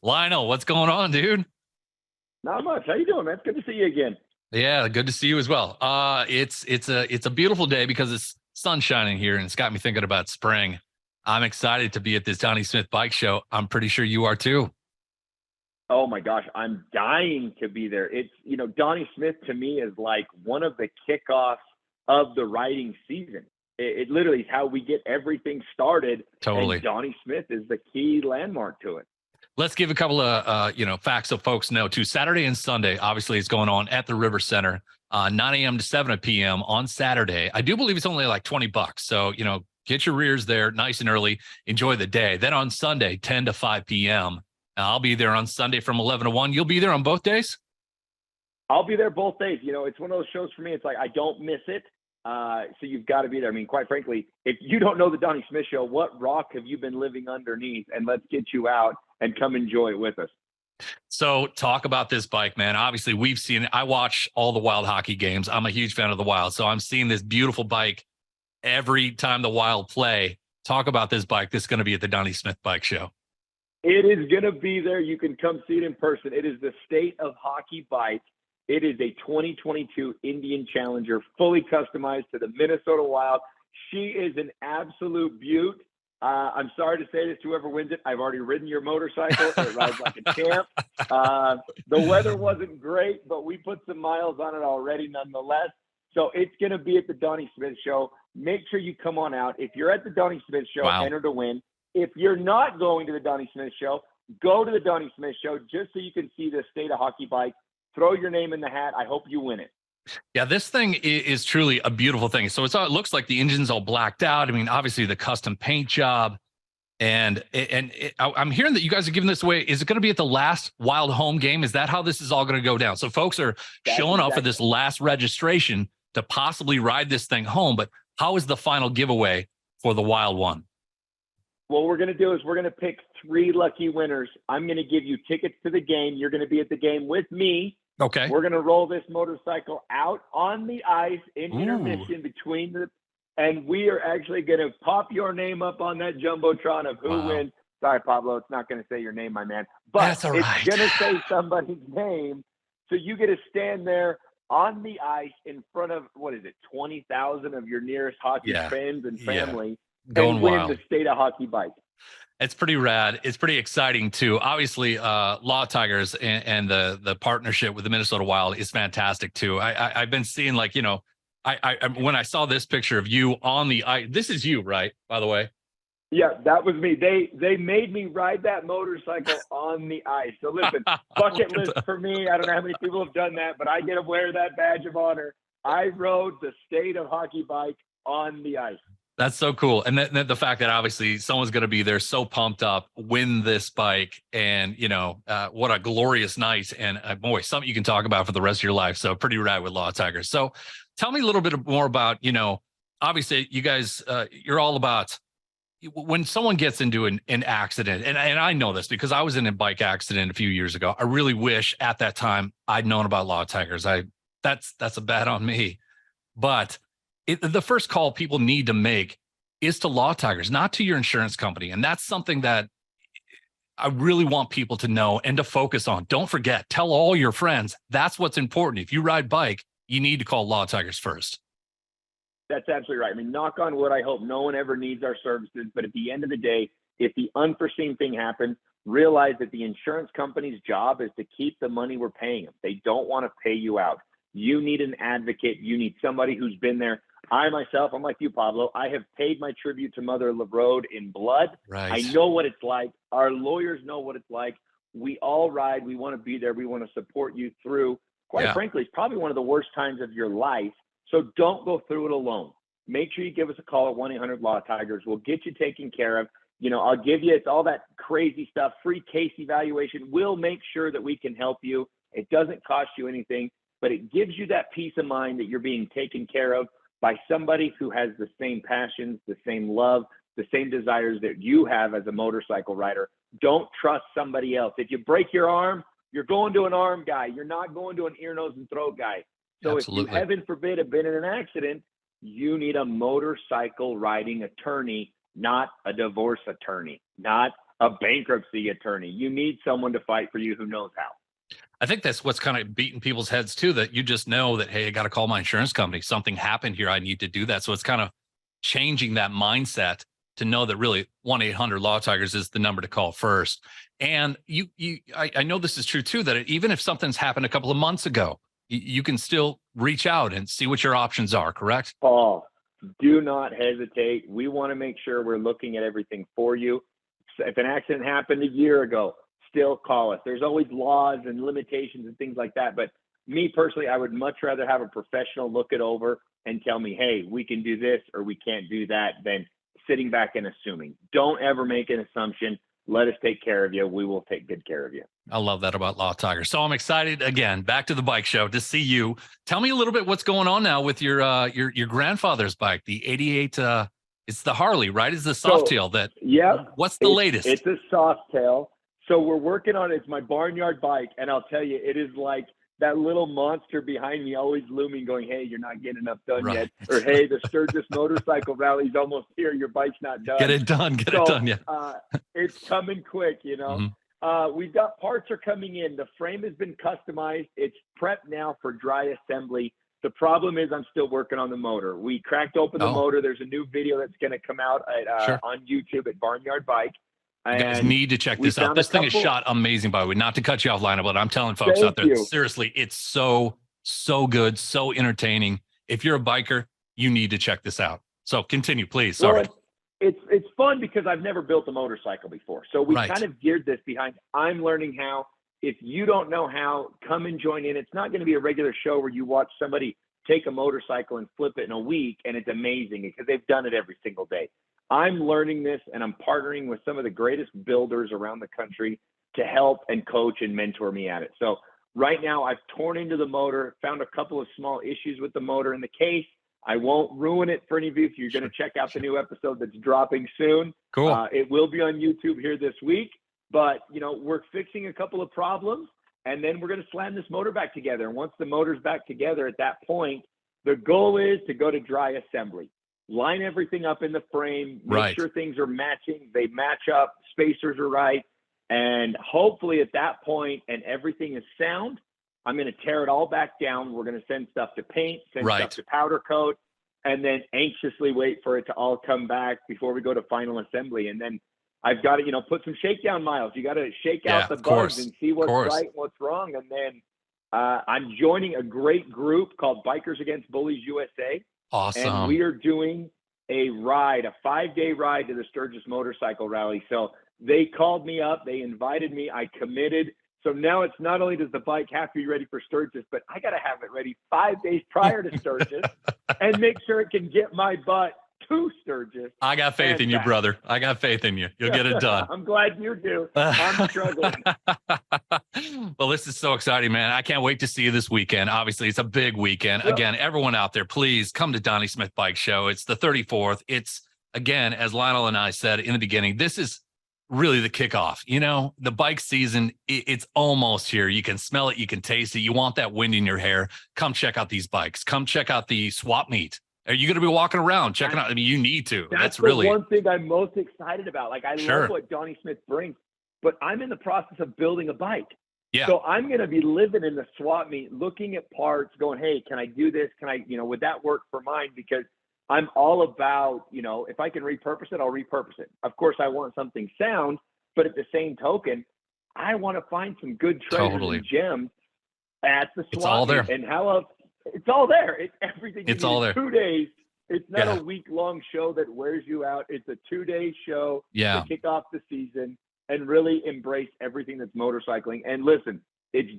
Lionel, what's going on, dude? Not much. How you doing, man? It's good to see you again. Yeah, good to see you as well. It's a beautiful day because it's sun shining here, and it's got me thinking about spring. I'm excited to be at this Donnie Smith bike show. I'm pretty sure you are too. Oh my gosh, I'm dying to be there. Donnie Smith to me is like one of the kickoffs of the riding season. It literally is how we get everything started, and Totally. Donnie Smith is the key landmark to it. Let's give a couple of facts so folks know too. Saturday and Sunday, obviously, it's going on at the River Center, 9 a.m. to 7 p.m. on Saturday. I do believe it's only like $20, so get your rears there nice and early. Enjoy the day. Then on Sunday, 10 to 5 p.m. I'll be there on Sunday from 11 to 1. You'll be there on both days? I'll be there both days. It's one of those shows for me. It's like I don't miss it. So you've got to be there. I mean, quite frankly, if you don't know the Donnie Smith Show, what rock have you been living underneath? And let's get you out and come enjoy it with us. So talk about this bike, man. Obviously, we've seen it. I watch all the Wild hockey games. I'm a huge fan of the Wild. So I'm seeing this beautiful bike every time the Wild play. Talk about this bike. This is going to be at the Donnie Smith Bike Show. It is going to be there. You can come see it in person. It is the State of Hockey bike. It is a 2022 Indian Challenger, fully customized to the Minnesota Wild. She is an absolute beaut. I'm sorry to say this to whoever wins it. I've already ridden your motorcycle. It rides like a champ. The weather wasn't great, but we put some miles on it already nonetheless. So it's going to be at the Donnie Smith Show. Make sure you come on out. If you're at the Donnie Smith Show, Wow. enter to win. If you're not going to the Donnie Smith Show, go to the Donnie Smith Show just so you can see the State of Hockey bike. Throw your name in the hat. I hope you win it. Yeah, this thing is truly a beautiful thing. So it looks like the engine's all blacked out. I mean, obviously the custom paint job, and I'm hearing that you guys are giving this away. Is it going to be at the last Wild home game? Is that how this is all going to go down? So folks are showing up for this last registration to possibly ride this thing home. But how is the final giveaway for the Wild one? What we're going to do is we're going to pick 3 lucky winners. I'm going to give you tickets to the game. You're going to be at the game with me. Okay. We're going to roll this motorcycle out on the ice in intermission between and we are actually going to pop your name up on that Jumbotron of who wins. Sorry, Pablo, it's not going to say your name, my man. But that's all right. It's going to say somebody's name. So you get to stand there on the ice in front of, 20,000 of your nearest hockey friends and family Going and win wild. the State of Hockey bike. It's pretty rad. It's pretty exciting too. Obviously, Law Tigers and the partnership with the Minnesota Wild is fantastic too. I've been seeing I when I saw this picture of you on the ice. This is you, right? By the way. Yeah, that was me. They made me ride that motorcycle on the ice. So listen, bucket list for me. I don't know how many people have done that, but I get to wear that badge of honor. I rode the State of Hockey bike on the ice. That's so cool. And then the fact that obviously someone's going to be there so pumped up, win this bike, and, what a glorious night. And boy, something you can talk about for the rest of your life. So pretty rad with Law Tigers. So tell me a little bit more about, obviously you guys, you're all about when someone gets into an accident. And I know this because I was in a bike accident a few years ago. I really wish at that time I'd known about Law Tigers. That's a bad on me. But the first call people need to make is to Law Tigers, not to your insurance company. And that's something that I really want people to know and to focus on. Don't forget, tell all your friends. That's what's important. If you ride bike, you need to call Law Tigers first. That's absolutely right. I mean, knock on wood, I hope no one ever needs our services. But at the end of the day, if the unforeseen thing happens, realize that the insurance company's job is to keep the money we're paying them. They don't want to pay you out. You need an advocate. You need somebody who's been there. I myself, I'm like you, Pablo. I have paid my tribute to Mother LeBrode in blood. Right. I know what it's like. Our lawyers know what it's like. We all ride. We want to be there. We want to support you through. Quite frankly, it's probably one of the worst times of your life. So don't go through it alone. Make sure you give us a call at 1-800-LAW-TIGERS. We'll get you taken care of. I'll give you, it's all that crazy stuff, free case evaluation. We'll make sure that we can help you. It doesn't cost you anything, but it gives you that peace of mind that you're being taken care of by somebody who has the same passions, the same love, the same desires that you have as a motorcycle rider. Don't trust somebody else. If you break your arm, you're going to an arm guy. You're not going to an ear, nose, and throat guy. So Absolutely. If you, heaven forbid, have been in an accident, you need a motorcycle riding attorney, not a divorce attorney, not a bankruptcy attorney. You need someone to fight for you who knows how. I think that's what's kind of beating people's heads too, that you just know that, hey, I got to call my insurance company. Something happened here. I need to do that. So it's kind of changing that mindset to know that really 1-800-LAW-TIGERS is the number to call first. And I know this is true too, that even if something's happened a couple of months ago, you can still reach out and see what your options are, correct? Paul, do not hesitate. We want to make sure we're looking at everything for you. If an accident happened a year ago, still call us. There's always laws and limitations and things like that. But me personally, I would much rather have a professional look it over and tell me, hey, we can do this or we can't do that, than sitting back and assuming. Don't ever make an assumption. Let us take care of you. We will take good care of you. I love that about Law Tiger. So I'm excited again, back to the bike show to see you. Tell me a little bit what's going on now with your grandfather's bike, the 88. It's the Harley, right? It's the Softail that. Yeah. What's the latest? It's a Softail. So we're working on it. It's my barnyard bike. And I'll tell you, it is like that little monster behind me always looming going, hey, you're not getting enough done yet. Or, hey, the Sturgis motorcycle rally's almost here. Your bike's not done. Get it done. Get it done. Yeah. It's coming quick, you know. Mm-hmm. We've got parts are coming in. The frame has been customized. It's prepped now for dry assembly. The problem is I'm still working on the motor. We cracked open the motor. There's a new video that's going to come out at, on YouTube at Barnyard Bike. You guys need to check this out. This thing is shot amazing, by the way. Not to cut you off, Lyonel, but I'm telling folks out there, seriously, it's so good, so entertaining. If you're a biker, you need to check this out. So continue, please. Sorry. Well, it's fun because I've never built a motorcycle before. So we kind of geared this behind, I'm learning how. If you don't know how, come and join in. It's not going to be a regular show where you watch somebody take a motorcycle and flip it in a week and it's amazing, because they've done it every single day. I'm learning this, and I'm partnering with some of the greatest builders around the country to help and coach and mentor me at it. So right now I've torn into the motor, found a couple of small issues with the motor in the case. I won't ruin it for any of you if you're going to check out the new episode that's dropping soon. Cool. It will be on YouTube here this week, but you know, we're fixing a couple of problems, and then we're going to slam this motor back together. And once the motor's back together, at that point, the goal is to go to dry assembly. Line everything up in the frame, make sure things are matching, they match up, spacers are right, and hopefully at that point, and everything is sound, I'm going to tear it all back down. We're going to send stuff to paint, send stuff to powder coat, and then anxiously wait for it to all come back before we go to final assembly. And then I've got to, you know, put some shakedown miles. You got to shake out the bugs and see what's right and what's wrong. And then I'm joining a great group called Bikers Against Bullies USA. Awesome. And we are doing a ride, a 5-day ride to the Sturgis Motorcycle Rally. So they called me up, they invited me, I committed. So now it's not only does the bike have to be ready for Sturgis, but I got to have it ready 5 days prior to Sturgis and make sure it can get my butt to Sturgis. I got faith in you, brother. I got faith in you. You'll get it done. I'm glad you do. I'm struggling. Well, this is so exciting, man. I can't wait to see you this weekend. Obviously, it's a big weekend. Yep. Again, everyone out there, please come to Donnie Smith Bike Show. It's the 34th. It's, again, as Lyonel and I said in the beginning, this is really the kickoff. You know, the bike season, it's almost here. You can smell it. You can taste it. You want that wind in your hair. Come check out these bikes. Come check out the swap meet. Are you going to be walking around checking out? I mean, you need to. That's really one thing I'm most excited about. Like, I love what Donnie Smith brings, but I'm in the process of building a bike. Yeah. So I'm going to be living in the swap meet, looking at parts, going, hey, can I do this? Can I, you know, would that work for mine? Because I'm all about, you know, if I can repurpose it, I'll repurpose it. Of course, I want something sound, but at the same token, I want to find some good treasures and gems at the swap It's all there. meet. And how else? It's all there. It's everything. It's all there. 2 days. It's not a week-long show that wears you out. It's a 2-day show to kick off the season and really embrace everything that's motorcycling. And listen, it's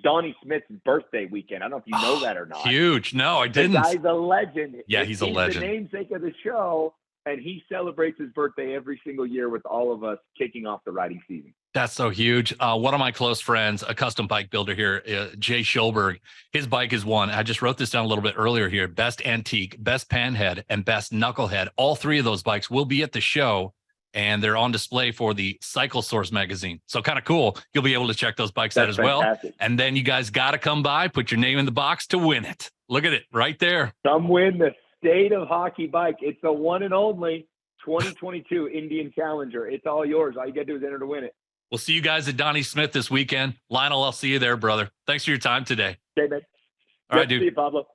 Donnie Smith's birthday weekend. I don't know if you know that or not. Huge. No, I didn't. The guy's a legend. Yeah, he's a legend. The namesake of the show, and he celebrates his birthday every single year with all of us kicking off the riding season. That's so huge. One of my close friends, a custom bike builder here, Jay Schulberg, his bike is won. I just wrote this down a little bit earlier here. Best antique, best panhead, and best knucklehead. All three of those bikes will be at the show, and they're on display for the Cycle Source magazine. So kind of cool. You'll be able to check those bikes out as well. And then you guys got to come by, put your name in the box to win it. Look at it right there. Come win the State of Hockey bike. It's the one and only 2022 Indian Challenger. It's all yours. All you got to do is enter to win it. We'll see you guys at Donnie Smith this weekend. Lyonel, I'll see you there, brother. Thanks for your time today. Okay, man. All right, dude. See you, Pablo.